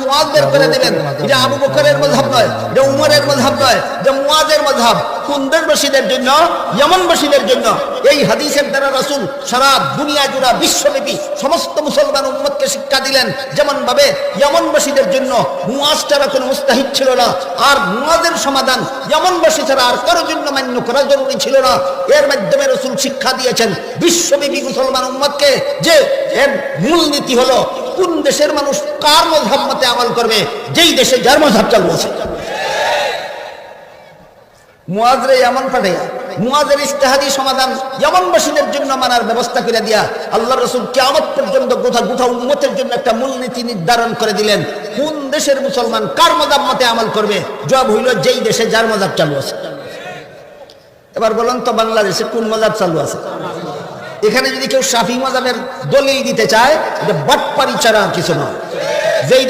মুয়াজ বের করে দিলেন। এটা আবু বকরের মাযহাব নয়, এটা উমরের মাযহাব নয়, এটা মুয়াজের মাযহাব। কোন দেশবাসীদের জন্য? ইয়েমেনবাসীদের জন্য। এই হাদিসের দ্বারা রাসূল সারা দুনিয়া জুড়ে বিশ্বব্যাপী সমস্ত মুসলমান উম্মতকে শিক্ষা দিলেন, যেমন ভাবে ইয়েমেনবাসীদের জন্য মুয়াজ ছাড়া কোনো মুস্তাহিদ ছিল না, আর মুয়াজের সমাধান ইয়েমেনবাসী ছাড়া আর কারোর জন্য মান্য করা জরুরি ছিল না। এর মাধ্যমে রাসূল শিক্ষা দিয়েছেন বিশ্বব্যাপী মুসলমান উম্মতকে যে এর মূলনীতি হলো কোন দেশের মানুষ কার মাযহাব মতে আমল করবে, যেই দেশে যার মাযহাব চালু আছে। মুয়াজরে ইয়ামান পাঠাইয়া মুয়াজের ইজতিহাদি সমাধান ইয়ামানবাসীদের জন্য মানার ব্যবস্থা করে দিয়া আল্লাহর রাসূল কিয়ামত পর্যন্ত গোটা উম্মতের জন্য একটা মূলনীতি নির্ধারণ করে দিলেন, কোন দেশের মুসলমান কার মাযহাব মতে আমল করবে। জবাব হইল যেই দেশে যার মাযহাব চালু আছে। এবার বলেন তো বাংলাদেশে কোন মাযহাব চালু আছে? এখানে যদি কেউ শাফি মাযহাবের দলিল দিতে চায়, এটা বাটপারি ছাড়া কিছু নয়। যেই